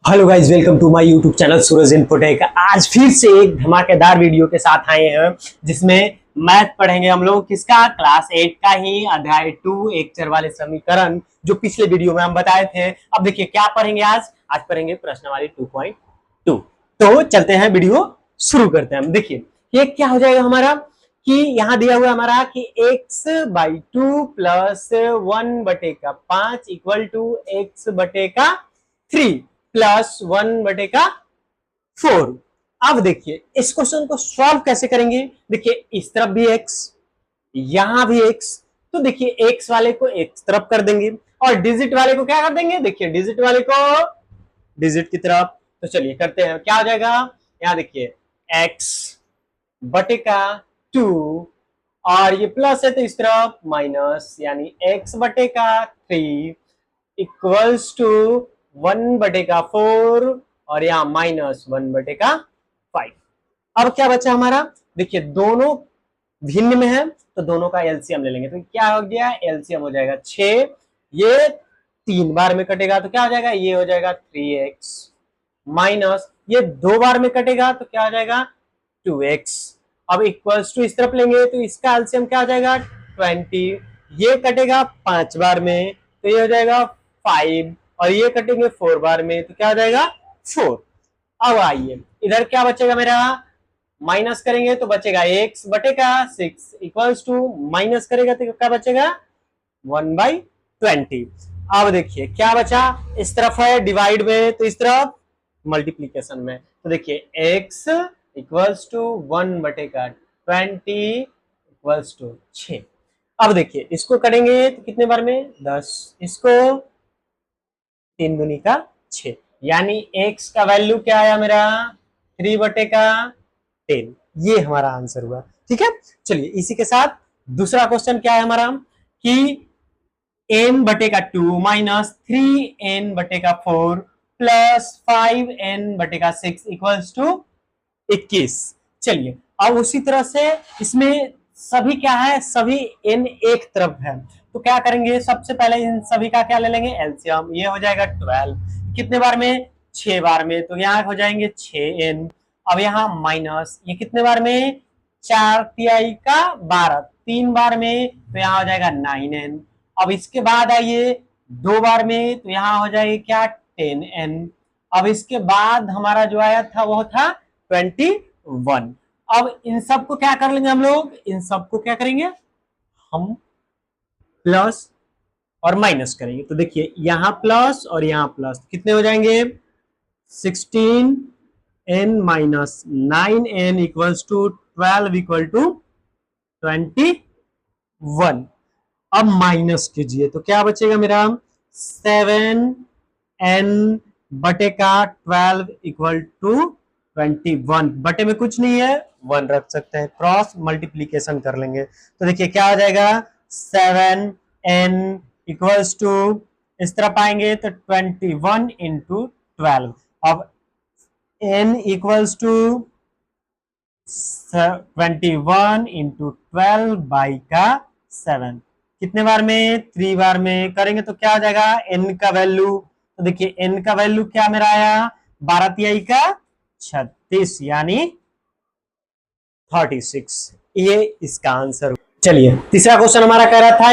Hello guys, welcome to my YouTube channel Suraj Infotech. आज फिर से एक धमाकेदार वीडियो के साथ आए हैं जिसमें मैथ पढ़ेंगे हम लोग। किसका? क्लास 8 का ही अध्याय 2 एक चर वाले समीकरण, जो पिछले वीडियो में हम बताए थे। अब देखिए क्या पढ़ेंगे आज पढ़ेंगे प्रश्नावली 2.2। तो चलते हैं, वीडियो शुरू करते हैं। देखिए ये क्या हो जाएगा हमारा कि यहाँ दिया हुआ हमारा कि x/2 plus 1/5 equal to x/3 plus 1/4। अब देखिए इस क्वेश्चन को सॉल्व कैसे करेंगे। देखिए इस तरफ भी x, यहां भी x, तो देखिए x वाले को x तरफ कर देंगे और डिजिट वाले को क्या कर देंगे। देखिए डिजिट वाले को डिजिट की तरफ। तो चलिए करते हैं, क्या हो जाएगा। यहां देखिए x/2 और ये प्लस है तो इस तरफ माइनस, यानी x/3 इक्वल्स टू 1/4 और यहाँ माइनस 1/5। अब क्या बचा हमारा। देखिए दोनों भिन्न में है तो दोनों का एलसीएम ले लेंगे। तो क्या हो गया, एलसीएम हो जाएगा 6। ये 3 बार में कटेगा तो क्या हो जाएगा, ये हो जाएगा 3x माइनस ये 2 बार में कटेगा तो क्या हो जाएगा 2x। अब इक्वल्स टू इस तरफ लेंगे तो इसका एलसीएम क्या हो जाएगा 20। ये कटेगा 5 बार में तो ये हो जाएगा 5 और ये कटेंगे 4 बार में तो क्या हो जाएगा 4। अब आइए इधर क्या बचेगा मेरा, माइनस करेंगे तो बचेगा x/6 इक्वल्स टू माइनस करेगा तो क्या बचेगा 1/20। अब देखिए क्या बचा, इस तरफ है डिवाइड में तो इस तरफ मल्टीप्लीकेशन में। तो देखिए x equals to 1/20 equals to 6। अब देखिए इसको करेंगे तो कितने बार में 10, इसको 3 दूनी का 6, यानी x का वैल्यू क्या आया मेरा 3/10। ये हमारा आंसर हुआ। ठीक है, चलिए इसी के साथ दूसरा क्वेश्चन क्या है हमारा कि n/2 minus 3n/4 plus 5n/6 equals to 21। चलिए अब उसी तरह से इसमें सभी क्या है, सभी n एक तरफ है तो क्या करेंगे, सबसे पहले इन सभी का क्या ले लेंगे एलसीएम। ये हो जाएगा 12 कितने बार में 6 बार में तो यहाँ हो जाएंगे 6n। अब यहाँ माइनस ये कितने बार में 4 का 12 3 बार में तो यहाँ हो जाएगा 9n। अब इसके बाद आइए 2 बार में तो यहाँ हो जाएगा क्या 10n। अब इसके बाद हमारा जो आया था वो था 21। अब इन सबको क्या कर लेंगे हम लोग, इन सबको क्या करेंगे हम प्लस और माइनस करेंगे। तो देखिए यहां प्लस और यहां प्लस कितने हो जाएंगे 16n minus 9n equals to 12 equal to 21। अब माइनस कीजिए तो क्या बचेगा मेरा 7n/12 इक्वल टू 21। बटे में कुछ नहीं है 1 रख सकते हैं, क्रॉस मल्टीप्लीकेशन कर लेंगे तो देखिए क्या हो जाएगा 7n इक्वल्स टू इस तरफ आएंगे तो 21 इंटू 12। अब n equals to 21 into 12 by का 7 कितने बार में 3 बार में करेंगे तो क्या हो जाएगा n का वैल्यू। तो देखिए n का वैल्यू क्या मेरा आया 12 का 36 यानी 36। ये इसका आंसर। चलिए तीसरा क्वेश्चन हमारा कह रहा था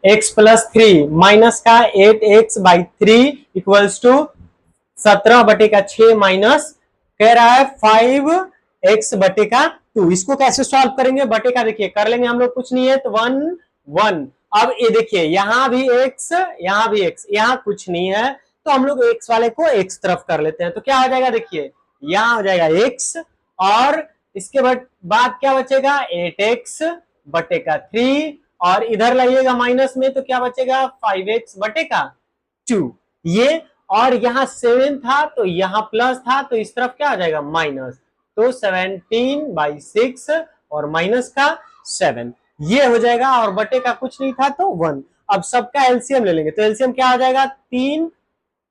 x+3 माइनस का 8x/3 इक्वल्स टू 17/6 माइनस कह रहा है 5x/2। इसको कैसे सॉल्व करेंगे, बटे का देखिए कर लेंगे हम लोग, कुछ नहीं है तो 1 अब ये देखिए यहाँ भी x यहाँ भी x, यहाँ कुछ नहीं है तो हम लोग x वाले को x तरफ कर लेते हैं तो क्या हो जाएगा, देखिए यहाँ हो जाएगा x और इसके बाद क्या बचेगा 8x/3 और इधर लाइएगा माइनस में तो क्या बचेगा 5x/2। ये और यहाँ 7 था तो यहाँ प्लस था तो इस तरफ क्या आ जाएगा माइनस, तो 17/6 और माइनस का 7 ये हो जाएगा और बटे का कुछ नहीं था तो 1। अब सबका एलसीएम ले लेंगे तो एलसीएम क्या आ जाएगा 3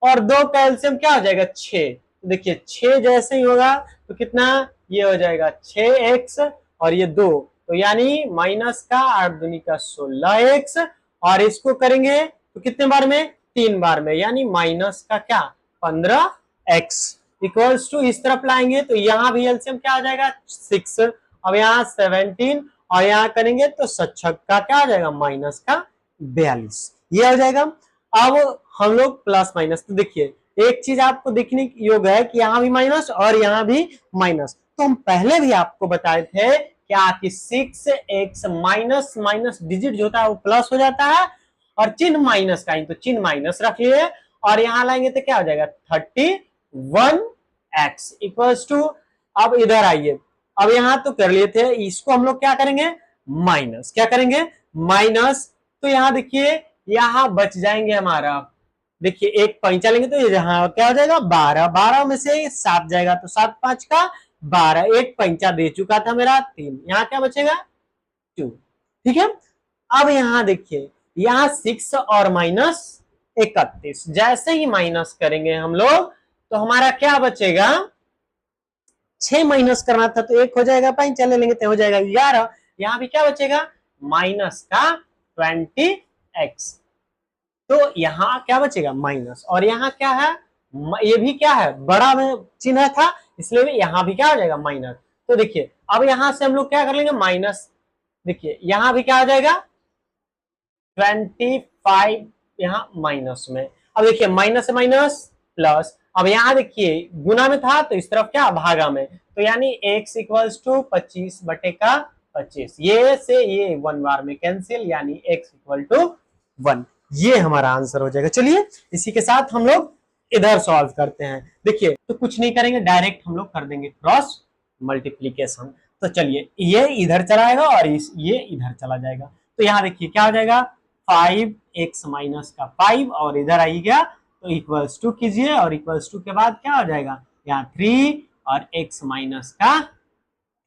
और 2 का एलसीएम क्या हो जाएगा 6। तो देखिए 6 जैसे ही होगा तो कितना ये हो जाएगा 6x और ये 2 तो यानी माइनस का 8 दूनी का 16x और इसको करेंगे तो कितने बार में 3 बार में, यानी माइनस का क्या 15x इक्वल्स टू, इस तरफ लाएंगे तो यहाँ भी एलसीएम क्या आ जाएगा 6, अब यहाँ 17 और यहाँ करेंगे तो 7 का क्या आ जाएगा माइनस का 42, ये आ जाएगा। अब हम लोग प्लस माइनस, तो देखिए एक चीज आपको देखने योग्य है कि यहाँ भी माइनस और यहाँ भी माइनस, तो हम पहले भी आपको बताए थे क्या कि 6x माइनस माइनस डिजिट जो होता है वो प्लस हो जाता है, और चिन्ह माइनस का, तो चिन्ह माइनस रख लिए और यहाँ लाएंगे तो क्या हो जाएगा 31x इक्वल्स टू, अब इधर आइए, अब यहाँ तो कर लिए थे, इसको हम लोग क्या करेंगे माइनस, क्या करेंगे माइनस, तो यहाँ देखिए यहाँ बच जाएंगे हमारा, देखिए एक पंचा लेंगे तो ये यहाँ क्या हो जाएगा 12, 12 में से 7 जाएगा तो 7 5 का 12, एक पंचा दे चुका था मेरा 3, यहाँ क्या बचेगा 2, ठीक है। अब यहाँ देखिए यहाँ 6 और माइनस 31, जैसे ही माइनस करेंगे हम लोग तो हमारा क्या बचेगा, 6 माइनस करना था तो 1 हो जाएगा, पंचा ले लेंगे तो हो जाएगा 11, यहाँ भी क्या बचेगा माइनस का 20x, तो यहाँ क्या बचेगा माइनस, और यहाँ क्या है ये भी क्या है बड़ा में चिन्ह था इसलिए भी यहाँ भी क्या हो जाएगा माइनस, तो देखिए अब यहाँ से हम लोग क्या कर लेंगे माइनस, देखिए यहाँ भी क्या हो जाएगा 25 यहाँ माइनस में, अब देखिए माइनस से माइनस प्लस, अब यहाँ देखिए गुना में था तो इस तरफ क्या भागा में, तो यानी x इक्वल्स टू 25 बटे का 25, ये से ये 1 बार में कैंसिल, यानी x इक्वल टू 1, ये हमारा आंसर हो जाएगा। चलिए इसी के साथ हम लोग इधर सॉल्व करते हैं, देखिए तो कुछ नहीं करेंगे डायरेक्ट हम लोग कर देंगे क्रॉस मल्टीप्लीकेशन, तो चलिए ये इधर चला जाएगा और ये इधर चला जाएगा, तो यहाँ देखिए क्या हो जाएगा 5x माइनस का 5 और इधर आई गया तो इक्वल्स टू कीजिए, और इक्वल्स टू के बाद क्या हो जाएगा यहाँ 3 और x माइनस का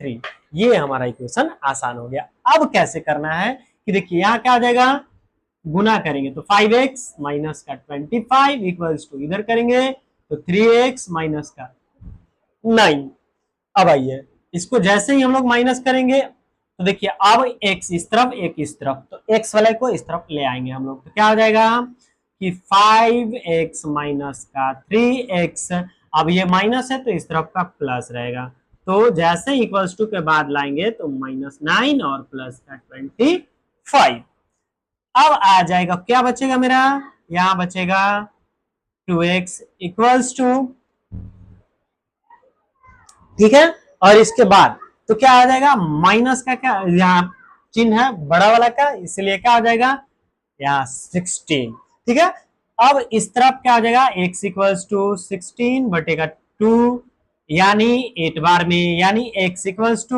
3, ये हमारा इक्वेशन आसान हो गया। अब कैसे करना है कि देखिए यहाँ क्या हो जाएगा गुना करेंगे तो 5x माइनस का 25 इक्वल्स टू इधर करेंगे तो 3x माइनस का 9, अब आइए इसको जैसे ही हम लोग माइनस करेंगे तो देखिए अब x इस तरफ एक इस तरफ, तो x वाले को इस तरफ ले आएंगे हम लोग, तो क्या हो जाएगा कि 5x माइनस का 3x, अब ये माइनस है तो इस तरफ का प्लस रहेगा, तो जैसे इक्वल्स टू के बाद लाएंगे तो -9 और प्लस का 25, अब आ जाएगा क्या बचेगा मेरा, यहाँ बचेगा 2x इक्वल्स टू, ठीक है, और इसके बाद तो क्या आ जाएगा माइनस का, क्या यहाँ चिन्ह है बड़ा वाला का इसलिए क्या हो जाएगा यहाँ 16, ठीक है। अब इस तरफ क्या हो जाएगा x इक्वल्स टू 16 बटेगा 2 यानी 8 बार में, यानी x इक्वल्स टू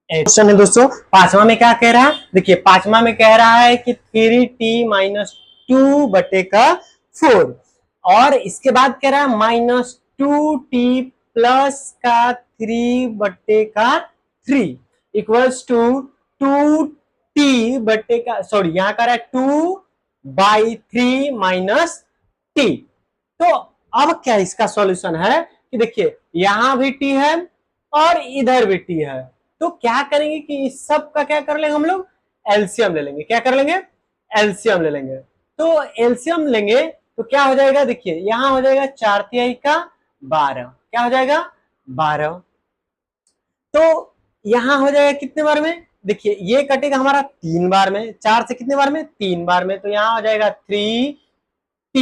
8। क्वेश्चन है दोस्तों पांचवा में क्या कह रहा है, देखिए पांचवा में कह रहा है कि 3t माइनस 2 बटे का 4, और इसके बाद कह रहा है -2t प्लस का 3 बटे का 3 इक्वल्स टू 2t बटे का, सॉरी यहाँ कह रहा है 2/3 माइनस t, तो अब क्या इसका सॉल्यूशन है कि देखिए यहां भी t है और इधर भी t है, तो क्या करेंगे कि इस सब का क्या कर लेंगे हम लोग एलसीएम ले लेंगे, क्या कर लेंगे एलसीएम ले लेंगे, तो एलसीएम लेंगे तो क्या हो जाएगा देखिए यहां हो जाएगा 4/3 का 12, क्या हो जाएगा 12, तो यहां हो जाएगा कितने बार में, देखिए ये कटेगा हमारा 3 बार में, 4 से कितने बार में 3 बार में, तो यहाँ हो जाएगा 3t,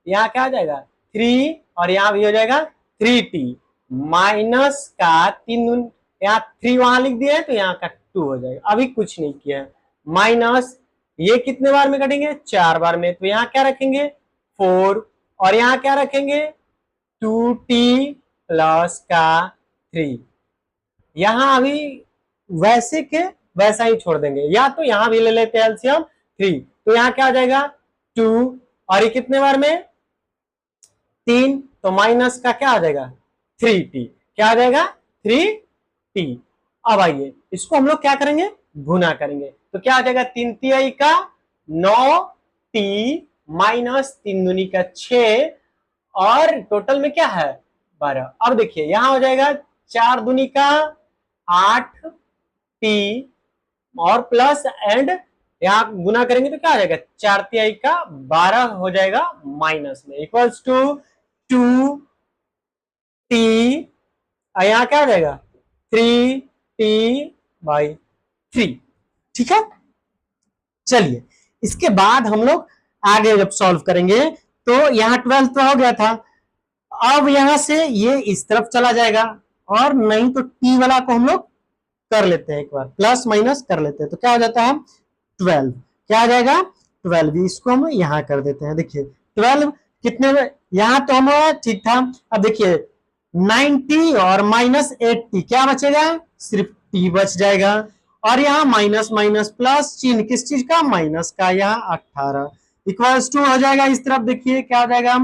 यहाँ क्या हो जाएगा 3 और यहाँ भी हो जाएगा 3t माइनस का 3, यहाँ 3 वहां लिख दिया है तो यहाँ का 2 हो जाएगा, अभी कुछ नहीं किया है, माइनस ये कितने बार में कटेंगे 4 बार में, तो यहाँ क्या रखेंगे 4 और यहाँ क्या रखेंगे 2t प्लस का 3, यहाँ अभी वैसे के वैसा ही छोड़ देंगे, या तो यहाँ भी ले लेते हैं एलसीएम 3, तो यहाँ क्या आ जाएगा 2 और ये कितने बार में 3, तो माइनस का क्या आ जाएगा 3t, क्या आ जाएगा 3t। अब आइए इसको हम लोग क्या करेंगे गुना करेंगे, तो क्या आ जाएगा 3 का 9t माइनस 3 दूनी का 6 और टोटल में क्या है 12, अब देखिए यहां हो जाएगा 4 दूनी का 8t और प्लस एंड यहाँ गुना करेंगे तो क्या आ जाएगा, 4 तिहाई का 12 हो जाएगा माइनस में, इक्वल्स टू 2t, और यहाँ क्या आ जाएगा 3t/3। ठीक है, चलिए इसके बाद हम लोग आगे जब सॉल्व करेंगे तो यहाँ 12 तो हो गया था, अब यहां से ये इस तरफ चला जाएगा, और नहीं तो टी वाला को हम लोग कर लेते हैं, एक बार प्लस माइनस कर लेते हैं, तो क्या हो जाता है 12, क्या आ जाएगा 12, इसको हम यहाँ कर देते हैं। देखिए 12 कितने में, यहाँ तो हमारा ठीक था, अब देखिए 90 और -8t, क्या बचेगा, सिर्फ t बच जाएगा, और यहाँ माइनस माइनस प्लस चिन्ह किस चीज का, माइनस का, यहाँ 18 इक्वल्स टू हो जाएगा इस तरफ, देखिए क्या हो जाएगा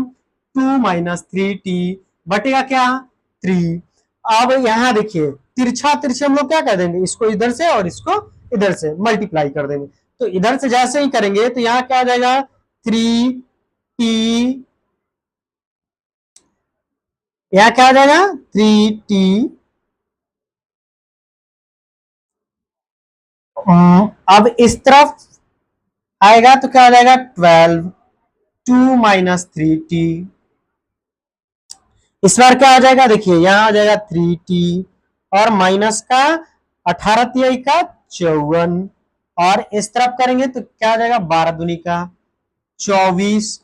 2 - 3t बटेगा क्या 3। अब यहाँ देखिए तिरछा तिरछे हम लोग क्या कर देंगे, इसको इधर से और इसको इधर से मल्टीप्लाई कर देंगे, तो इधर से जैसे ही करेंगे तो यहाँ क्या आ जाएगा 3t, यहाँ क्या आ जाएगा 3t, अब इस तरफ आएगा तो क्या आ जाएगा 12, 2 - 3t, इस बार क्या आ जाएगा, देखिए यहाँ आ जाएगा 3t, और माइनस का 18 तिहाई का 54, और इस तरफ करेंगे तो क्या आ जाएगा 12 दूनी का 24,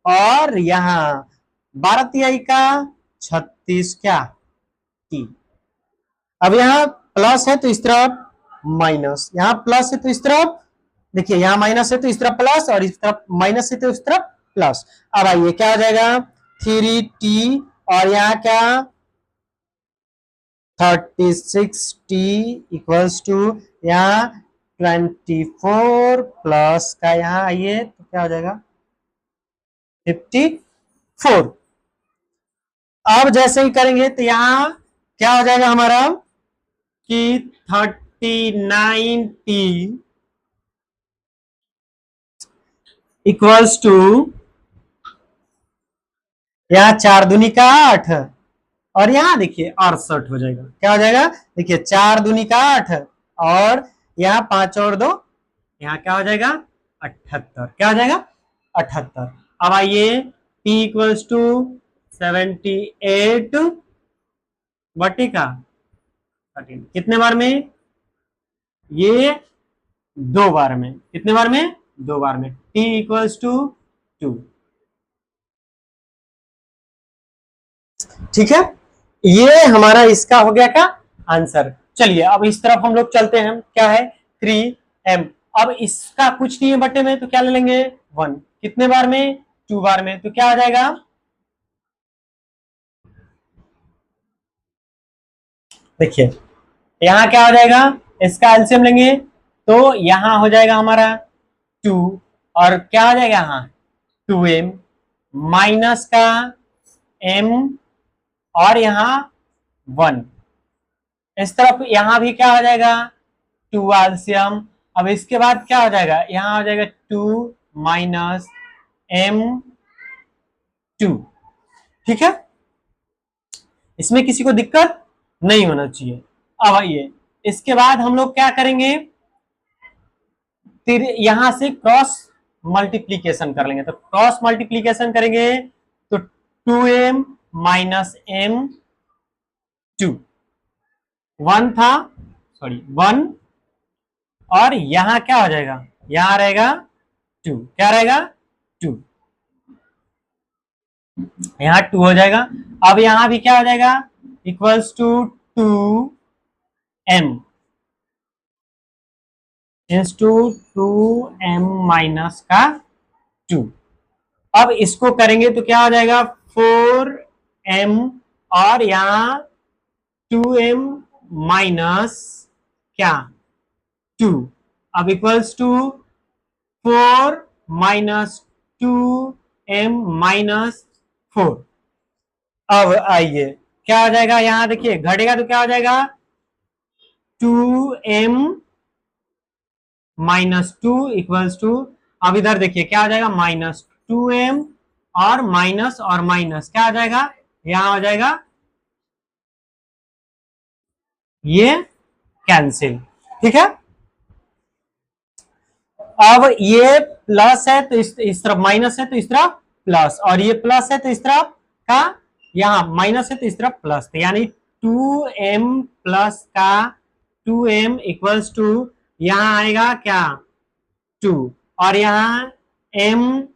और यहाँ 12 तिहाई का 36, क्या t। अब यहाँ प्लस है तो इस तरफ माइनस, यहाँ प्लस है तो इस तरफ, देखिए यहाँ माइनस है तो इस तरफ प्लस, और इस तरफ माइनस है तो इस तरफ प्लस। अब आइए क्या हो जाएगा 3t, और यहाँ क्या 36t इक्वल्स टू यहाँ 24 प्लस का, यहाँ आइए तो क्या हो जाएगा 54। अब जैसे ही करेंगे तो यहाँ क्या हो जाएगा हमारा कि 39t इक्वल्स टू, यहाँ 4 दूनी का 8, और यहाँ देखिए 68 हो जाएगा, क्या हो जाएगा, देखिए 4 दूनी का 8, और यहाँ 5 और 2, यहाँ क्या हो जाएगा 78, क्या हो जाएगा 78। अब आइए t इक्वल्स टू 78 बटे का 13, कितने बार में, ये 2 बार में, कितने बार में 2 बार में, t इक्वल्स टू 2। ठीक है, ये हमारा इसका हो गया का आंसर। चलिए अब इस तरफ हम लोग चलते हैं, क्या है 3m, अब इसका कुछ नहीं है बटे में, तो क्या ले लेंगे 1, कितने बार में 2 बार में, तो क्या हो जाएगा, देखिए यहां क्या हो जाएगा, इसका एलसीएम लेंगे तो यहां हो जाएगा हमारा 2, और क्या हो जाएगा यहाँ 2m माइनस का m, और यहाँ 1, इस तरफ यहां भी क्या हो जाएगा 2 एलसीएम। अब इसके बाद क्या हो जाएगा, यहां हो जाएगा 2 -m2। ठीक है, इसमें किसी को दिक्कत नहीं होना चाहिए। अब आइए इसके बाद हम लोग क्या करेंगे, फिर यहां से क्रॉस मल्टीप्लीकेशन कर लेंगे, तो क्रॉस मल्टीप्लीकेशन करेंगे तो 2m - m2, 1 था, सॉरी 1, और यहां क्या हो जाएगा, यहां रहेगा 2, क्या रहेगा 2, यहां 2 हो जाएगा। अब यहां भी क्या हो जाएगा equals to 2m into 2m minus का 2। अब इसको करेंगे तो क्या हो जाएगा 4m, और यहाँ 2m माइनस क्या 2, अब इक्वल्स टू 4 - 2m - 4। अब आइए क्या हो जाएगा, यहां देखिए घटेगा तो क्या हो जाएगा 2m - 2 इक्वल्स टू, अब इधर देखिए क्या हो जाएगा -2m, और माइनस क्या आ जाएगा, यहां हो जाएगा ये कैंसिल। ठीक है, अब ये प्लस है तो इस तरफ माइनस है तो इस तरफ प्लस, और ये प्लस है तो इस तरफ का, यहाँ माइनस है तो इस तरफ प्लस, तो यानी 2m प्लस का 2m इक्वल्स टू, यहाँ आएगा क्या 2, और यहाँ m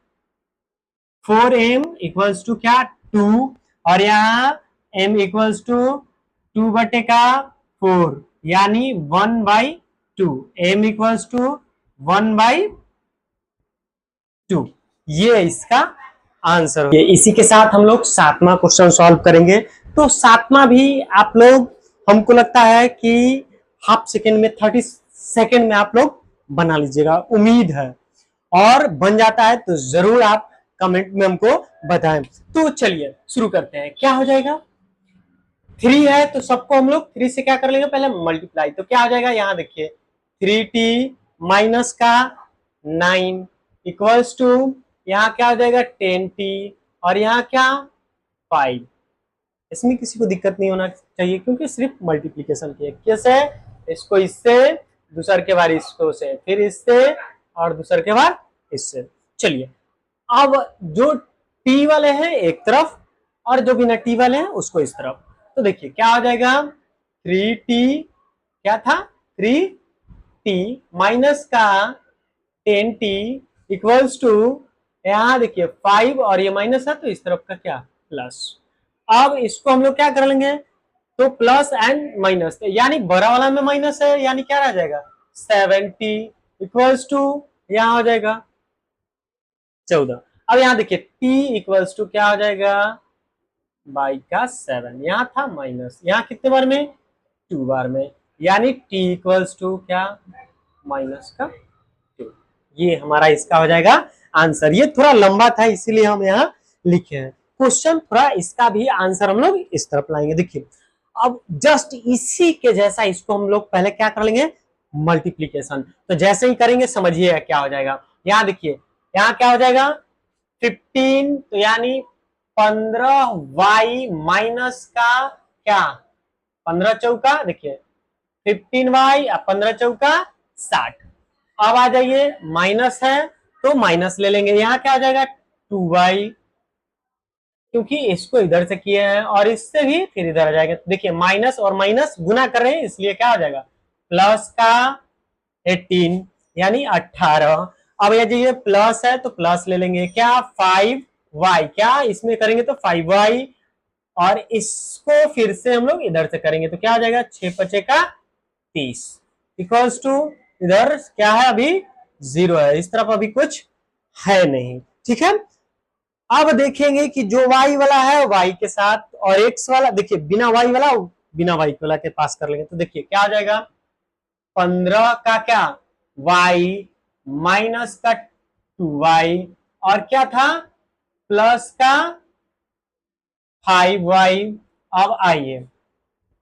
4m इक्वल्स टू क्या 2, और यहाँ m इक्वल्स टू 2 बटे का 4, यानी 1/2, m इक्वल्स टू 1/2। ये इसका आंसर है। इसी के साथ हम लोग 7वां क्वेश्चन सॉल्व करेंगे। तो 7वां भी आप लोग, हमको लगता है कि हाफ सेकेंड में 30 सेकेंड में आप लोग बना लीजिएगा, उम्मीद है, और बन जाता है तो जरूर आप कमेंट में हमको बताएं। तो चलिए शुरू करते हैं। क्या हो जाएगा, 3 है तो सबको हम लोग 3 से क्या कर लेंगे, पहले मल्टीप्लाई, तो क्या हो जाएगा, यहाँ देखिए 3t माइनस का 9 इक्वल्स टू, यहाँ क्या हो जाएगा 10t, और यहाँ क्या 5। इसमें किसी को दिक्कत नहीं होना चाहिए क्योंकि सिर्फ मल्टीप्लीकेशन की है। कैसे, इसको इससे, दूसर के बाद इसको से, फिर इससे, और दूसर के बाद इससे। चलिए अब जो टी वाले हैं एक तरफ, और जो बिना टी वाले हैं उसको इस तरफ। तो देखिए क्या हो जाएगा, 3t, क्या था 3t माइनस का 10t इक्वल्स टू, यहाँ देखिए 5, और ये माइनस है तो इस तरफ का क्या प्लस। अब इसको हम लोग क्या कर लेंगे, तो प्लस एंड माइनस, यानी बड़ा वाला में माइनस है, यानी क्या रह जाएगा 7t इक्वल्स टू, यहाँ हो जाएगा 14। अब यहाँ देखिए t इक्वल्स टू क्या हो जाएगा, बाई का 7, यहाँ था माइनस, यहाँ कितने बार में 2 बार में, यानी t इक्वल्स टू क्या माइनस का 2। ये हमारा इसका हो जाएगा आंसर। ये थोड़ा लंबा था इसीलिए हम यहाँ लिखे हैं। क्वेश्चन थोड़ा इसका भी आंसर हम लोग इस तरफ लाएंगे। देखिए अब जस्ट इसी के जैसा इसको हम लोग पहले क्या कर लेंगे, मल्टीप्लीकेशन। तो जैसे ही करेंगे समझिए क्या हो जाएगा। यहाँ देखिए यहाँ क्या हो जाएगा 15, तो यानी 15y माइनस का क्या 15 चौका, देखिए 15y, 15 चौका 60। अब आ जाइए माइनस है तो माइनस ले लेंगे, यहाँ क्या आ जाएगा 2y, क्योंकि इसको इधर से किए हैं और इससे भी फिर इधर आ जाएगा। देखिए माइनस और माइनस गुना कर रहे हैं इसलिए क्या हो जाएगा प्लस का 18, यानी 18। अब यदि ये प्लस है तो प्लस ले लेंगे, क्या 5y, क्या इसमें करेंगे तो 5y, और इसको फिर से हम लोग इधर से करेंगे तो क्या हो जाएगा 6 5 का 30 इक्वल्स टू, इधर क्या है अभी 0 है, इस तरफ अभी कुछ है नहीं। ठीक है, अब देखेंगे कि जो y वाला है y के साथ, और x वाला देखिए बिना y वाला बिना y वाला के पास कर लेंगे। तो देखिए क्या हो जाएगा 15 का क्या y माइनस का 2y, और क्या था प्लस का 5y। अब आइए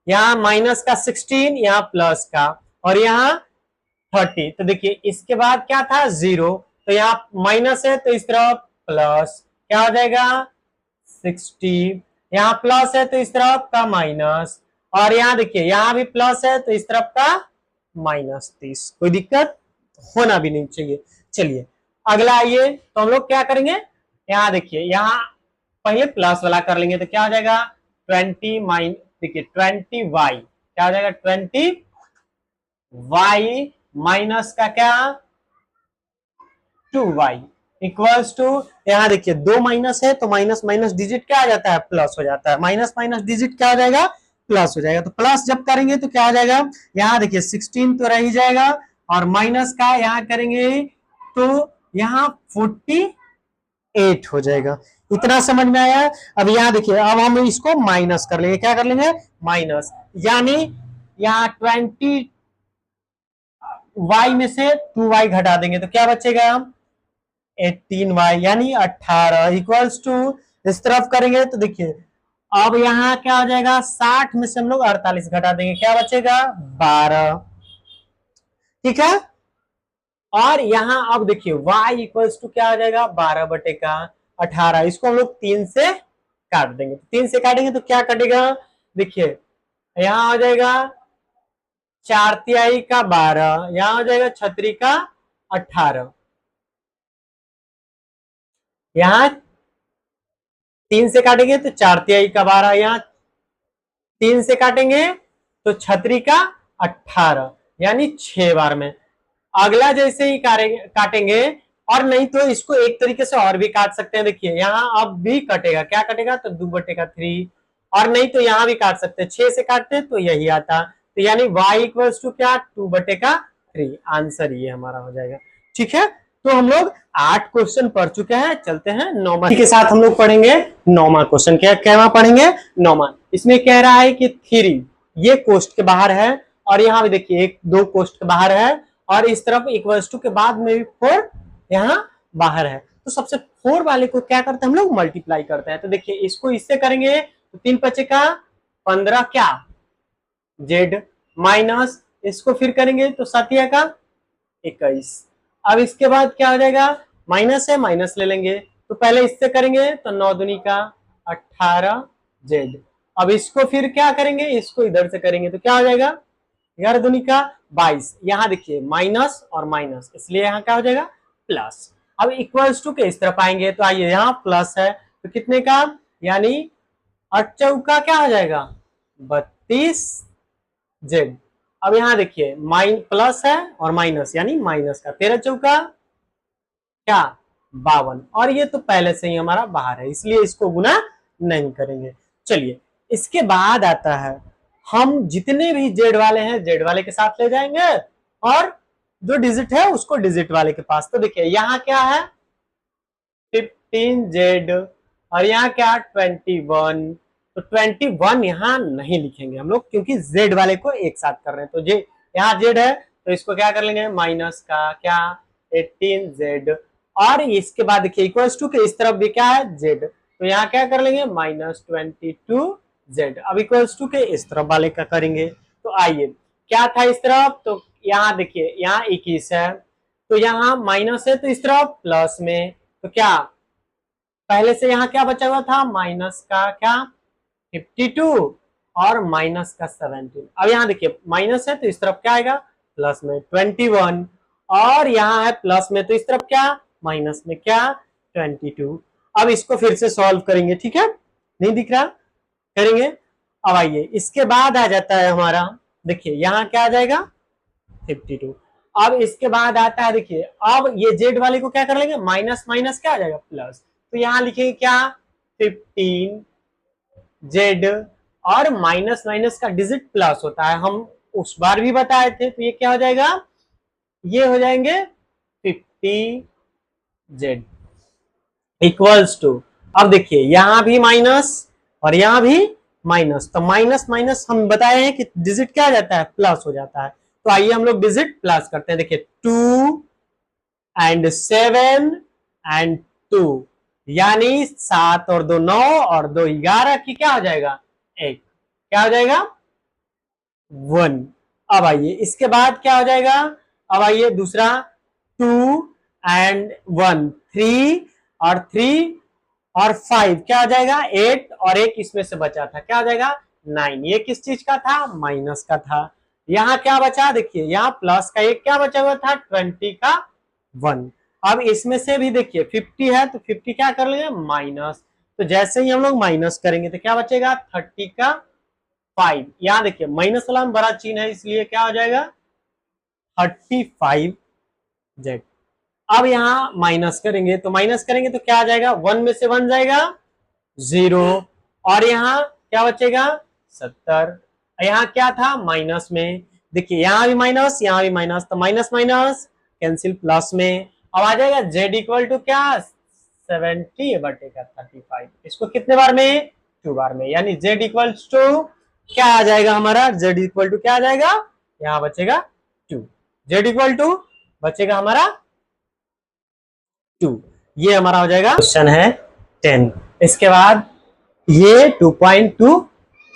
यहाँ माइनस का 16, यहाँ प्लस का, और यहाँ 30। तो देखिए इसके बाद क्या था 0, तो यहाँ माइनस है तो इस तरफ प्लस, क्या हो जाएगा 60, यहाँ प्लस है तो इस तरफ का माइनस, और यहाँ देखिए यहाँ भी प्लस है तो इस तरफ का माइनस 30। कोई दिक्कत होना भी नहीं चाहिए। चलिए अगला आइए, तो हम लोग क्या करेंगे, यहाँ देखिए यहाँ पहले प्लस वाला कर लेंगे तो क्या हो जाएगा 20 माइन, देखिए 20y, क्या हो जाएगा 20y माइनस का क्या 2y इक्वल्स टू, यहाँ देखिए 2 माइनस है तो माइनस माइनस डिजिट क्या आ जाता है प्लस हो जाता है, माइनस माइनस डिजिट क्या हो जाएगा प्लस हो जाएगा। तो प्लस जब करेंगे तो क्या हो जाएगा, यहाँ देखिए 16 तो रह ही जाएगा, और माइनस का यहाँ करेंगे तो यहाँ 48 हो जाएगा। इतना समझ में आया। अब यहाँ देखिए अब हम इसको माइनस कर लेंगे, क्या कर लेंगे माइनस, यानी यहाँ 20 y में से 2y घटा देंगे तो क्या बचेगा 18y, यानी 18 इक्वल्स टू, इस तरफ करेंगे तो देखिए अब यहाँ क्या हो जाएगा 60 में से हम लोग 48 घटा देंगे, क्या बचेगा 12। ठीक है, और यहाँ अब देखिए y इक्वल्स टू क्या हो जाएगा 12 बटे का 18, इसको हम लोग 3 से काट देंगे, 3 से काटेंगे तो क्या कटेगा, देखिए यहाँ हो जाएगा 4 तिहाई का 12, यहाँ हो जाएगा 6 का 18। यहाँ 3 से काटेंगे तो 4 का 12, यहाँ 3 से काटेंगे तो 6 का 18, यानी 6 बार में। अगला जैसे ही काटेंगे, और नहीं तो इसको एक तरीके से और भी काट सकते हैं। देखिए यहाँ अब भी कटेगा, क्या कटेगा, तो 2/3, और नहीं तो यहाँ भी काट सकते हैं, 6 से काटते तो यही आता, तो यानी y इक्वल्स टू क्या, 2/3। आंसर ये हमारा हो जाएगा। ठीक है, तो हम लोग 8 क्वेश्चन पढ़ चुके हैं। चलते हैं 9वां के साथ, हम लोग पढ़ेंगे 9वां क्वेश्चन। क्या पढ़ेंगे, 9वां। इसमें कह रहा है कि 3 ये कोष्ठ के बाहर है, और यहाँ भी देखिए 1 2 कोष्ठ के बाहर है, और इस तरफ इक्वल्स टू के बाद में भी 4 यहाँ बाहर है। तो सबसे 4 वाले को क्या करते हैं हम लोग, मल्टीप्लाई करते हैं। तो देखिए इसको इससे करेंगे तो 3 5 का 15 क्या जेड, माइनस इसको फिर करेंगे तो 7 का 21। अब इसके बाद क्या हो जाएगा, माइनस है, माइनस ले लेंगे, तो पहले इससे करेंगे तो 9 दूनी का 18 जेड। अब इसको फिर क्या करेंगे, इसको इधर से करेंगे तो क्या हो जाएगा, 11 दूनी का 22। यहाँ देखिए माइनस और माइनस, इसलिए यहाँ क्या हो जाएगा, प्लस। अब इक्वल्स टू के इस तरफ आएंगे तो आइए, यहाँ प्लस है तो कितने का, यानी 8 चौका क्या हो जाएगा, 32 जेड। अब यहाँ देखिए प्लस है और माइनस, यानी माइनस का 13 चौका क्या 52, और ये तो पहले से ही हमारा बाहर है, इसलिए इसको गुना नहीं करेंगे। चलिए इसके बाद आता है, हम जितने भी जेड वाले हैं जेड वाले के साथ ले जाएंगे, और जो डिजिट है उसको डिजिट वाले के पास। तो देखिए यहाँ क्या है 15 जेड, और यहाँ क्या 21। तो 21 यहाँ नहीं लिखेंगे हम लोग, क्योंकि जेड वाले को एक साथ कर रहे हैं। तो जे यहाँ जेड है तो इसको क्या कर लेंगे, माइनस का क्या 18 जेड, और इसके बाद देखिए इक्वल्स टू के इस तरफ भी क्या है जेड, तो यहाँ क्या कर लेंगे -22 जेड। अब इक्वल्स टू के इस तरफ वाले का करेंगे, तो आइए क्या था इस तरफ, तो यहाँ देखिए यहाँ 21 है, तो यहाँ माइनस है तो इस तरफ प्लस में, तो क्या पहले से यहाँ क्या बचा हुआ था, माइनस का क्या 52 और माइनस का 17। अब यहाँ देखिए माइनस है तो इस तरफ क्या आएगा, प्लस में 21, और यहाँ है प्लस में तो इस तरफ क्या माइनस में क्या 22। अब इसको फिर से सॉल्व करेंगे, ठीक है, नहीं दिख रहा, करेंगे। अब आइए इसके बाद आ जाता है हमारा, देखिए यहाँ क्या आ जाएगा 52। अब इसके बाद आता है, देखिए अब ये जेड वाले को क्या कर लेंगे, माइनस माइनस क्या आ जाएगा प्लस, तो यहाँ लिखेंगे क्या 15 जेड, और माइनस माइनस का डिजिट प्लस होता है, हम उस बार भी बताए थे। तो ये क्या हो जाएगा, ये हो जाएंगे 50 जेड इक्वल्स टू, अब देखिए यहाँ भी माइनस और यहाँ भी माइनस, तो माइनस माइनस हम बताए हैं कि डिजिट क्या आ जाता है, प्लस हो जाता है। तो आइए हम लोग डिजिट प्लस करते हैं, देखिए 2 एंड 7 एंड 2, यानी 7 और 2 9 और 2 11 की क्या हो जाएगा, 1, क्या हो जाएगा 1। अब आइए इसके बाद क्या हो जाएगा, अब आइए दूसरा 2 एंड 1 3 और 3 और 5 क्या हो जाएगा 8, और 1 इसमें से बचा था क्या हो जाएगा 9। ये किस चीज का था, माइनस का था। यहाँ क्या बचा, देखिए यहाँ प्लस का 1 क्या बचा हुआ था 20 का 1। अब इसमें से भी देखिए 50 है तो 50 क्या कर लेंगे माइनस, तो जैसे ही हम लोग माइनस करेंगे तो क्या बचेगा 30 का 5। यहाँ देखिए माइनस वाला में बड़ा चिन्ह है, इसलिए क्या हो जाएगा 35 जेड। अब यहाँ माइनस करेंगे तो क्या आ जाएगा, 1 में से 1 जाएगा 0, और यहाँ क्या बचेगा 70। यहाँ क्या था माइनस में, देखिए यहाँ भी माइनस यहाँ भी माइनस, तो माइनस माइनस कैंसिल प्लस में। अब आ जाएगा z इक्वल टू क्या 70/35। इसको कितने बार में, 2 बार में, यानी z इक्वल टू क्या आ जाएगा हमारा, z इक्वल टू क्या आ जाएगा, यहाँ बचेगा 2, z इक्वल टू बचेगा हमारा 2। ये हमारा हो जाएगा क्वेश्चन है 10। इसके बाद ये 2.2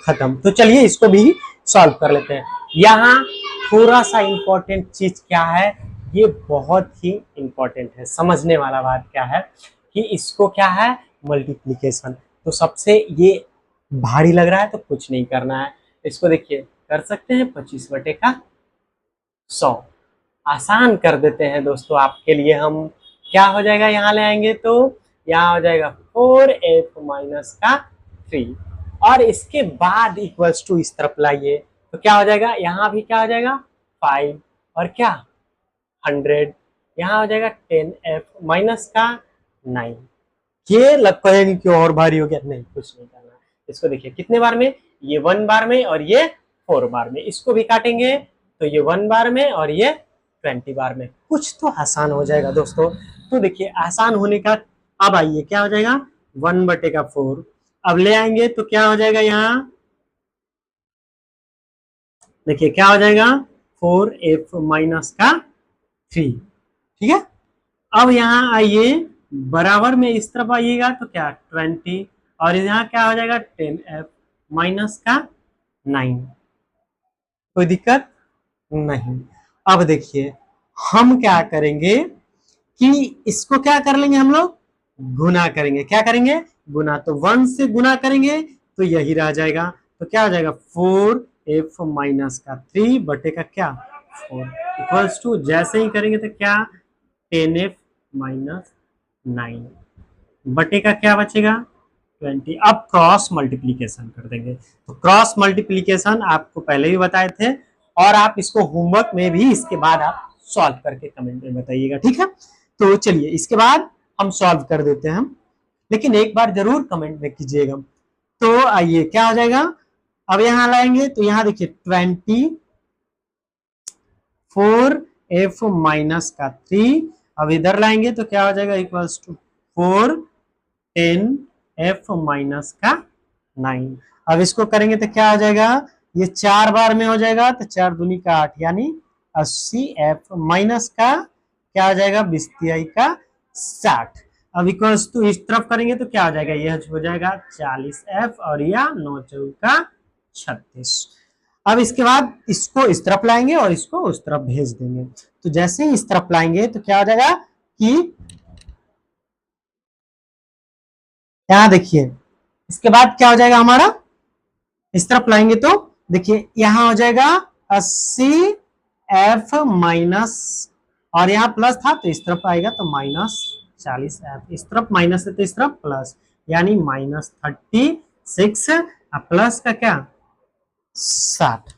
खत्म। तो चलिए इसको भी सॉल्व कर लेते हैं। यहाँ थोड़ा सा इंपॉर्टेंट चीज क्या है, ये बहुत ही इंपॉर्टेंट है, समझने वाला बात क्या है कि इसको क्या है मल्टीप्लीकेशन। तो सबसे ये भारी लग रहा है तो कुछ नहीं करना है, इसको देखिए कर सकते हैं 25/100। आसान कर देते हैं दोस्तों आपके लिए। हम क्या हो जाएगा, यहाँ ले आएंगे तो यहाँ हो जाएगा 4f माइनस का 3, और इसके बाद इक्वल्स टू इस तरफ लाइए तो क्या हो जाएगा, यहाँ भी क्या हो जाएगा 5 और क्या 100, यहाँ हो जाएगा 10f माइनस का 9। ये लग कहेंगे कि और भारी हो गया, नहीं कुछ नहीं करना। इसको देखिए कितने बार में, ये 1 बार में और ये 4 बार में। इसको भी काटेंगे तो ये 1 बार में और ये 20 बार में। कुछ तो आसान हो जाएगा दोस्तों। तो देखिए आसान होने का, अब आइए क्या हो जाएगा 1/4। अब ले आएंगे तो क्या हो जाएगा, यहाँ देखिए क्या हो जाएगा 4f माइनस का 3। ठीक है, अब यहाँ आइए बराबर में इस तरफ आइएगा तो क्या 20, और यहाँ क्या हो जाएगा 10f माइनस का 9। कोई दिक्कत नहीं। अब देखिए हम क्या करेंगे कि इसको क्या कर लेंगे, हम लोग गुना करेंगे। क्या करेंगे, गुना। तो 1 से गुना करेंगे तो यही रह जाएगा। तो क्या हो जाएगा 4f माइनस का 3 बटे का क्या 4 इक्वल्स टू, जैसे ही करेंगे तो क्या 10f माइनस 9 बटे का क्या बचेगा 20। अब क्रॉस मल्टीप्लीकेशन कर देंगे। तो क्रॉस मल्टीप्लीकेशन आपको पहले भी बताए थे, और आप इसको होमवर्क में भी इसके बाद आप सॉल्व करके कमेंट में बताइएगा। ठीक है, तो चलिए इसके बाद हम सॉल्व कर देते हैं, लेकिन एक बार जरूर कमेंट में कीजिएगा। तो आइए क्या हो जाएगा, अब यहाँ लाएंगे तो यहाँ देखिए 24f माइनस का 3। अब इधर लाएंगे तो क्या हो जाएगा इक्वल्स टू 4 10f माइनस का 9। अब इसको करेंगे तो क्या हो जाएगा, ये 4 बार में हो जाएगा तो 4 दूनी का 8, यानी 80f माइनस का क्या हो जाएगा 20 तिहाई का 60। अब इक्वल्स टू इस तरफ करेंगे तो क्या हो जाएगा, यह हो जाएगा 40f और यह 9 चौका 36। अब इसके बाद इसको इस तरफ लाएंगे और इसको उस तरफ भेज देंगे। तो जैसे ही इस तरफ लाएंगे तो क्या हो जाएगा कि यहां देखिए, इसके बाद क्या हो जाएगा हमारा, इस तरफ लाएंगे तो देखिए यहां हो जाएगा 80f माइनस, और यहाँ प्लस था तो इस तरफ आएगा तो माइनस 40f, इस तरफ माइनस है तो इस तरफ प्लस, यानी माइनस 36 प्लस का क्या 60।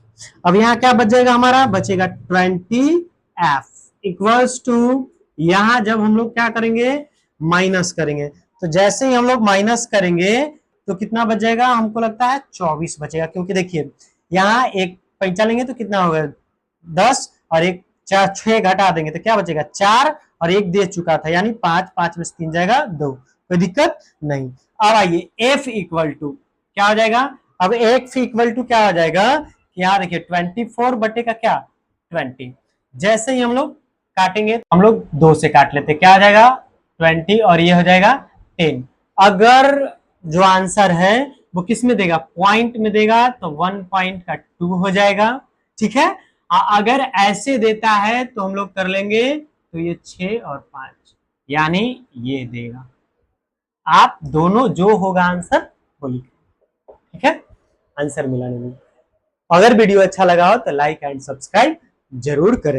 अब यहाँ क्या बच जाएगा हमारा, बचेगा 20f इक्वल्स टू, यहाँ जब हम लोग क्या करेंगे माइनस करेंगे, तो जैसे ही हम लोग माइनस करेंगे तो कितना बच जाएगा, हमको लगता है 24 बचेगा। क्योंकि देखिए यहाँ एक पैंचा लेंगे तो कितना होगा 10, और एक 4 6 घटा देंगे तो क्या बचेगा 4, और एक दे चुका था यानी 5, 5 में से 3 जाएगा 2, कोई दिक्कत नहीं। अब आइए f इक्वल टू क्या हो जाएगा, अब f इक्वल टू क्या हो जाएगा, यहाँ देखिए 24 बटे का क्या 20। जैसे ही हम लोग काटेंगे, हम लोग 2 से काट लेते, क्या हो जाएगा 20 और ये हो जाएगा 10। अगर जो आंसर है वो किस में देगा, पॉइंट में देगा तो 1 पॉइंट का 2 हो जाएगा। ठीक है, अगर ऐसे देता है तो हम लोग कर लेंगे तो ये 6 और 5, यानी ये देगा। आप दोनों जो होगा आंसर वो लिखें। ठीक है, आंसर मिलाने में। अगर वीडियो अच्छा लगा हो तो लाइक एंड सब्सक्राइब जरूर करें।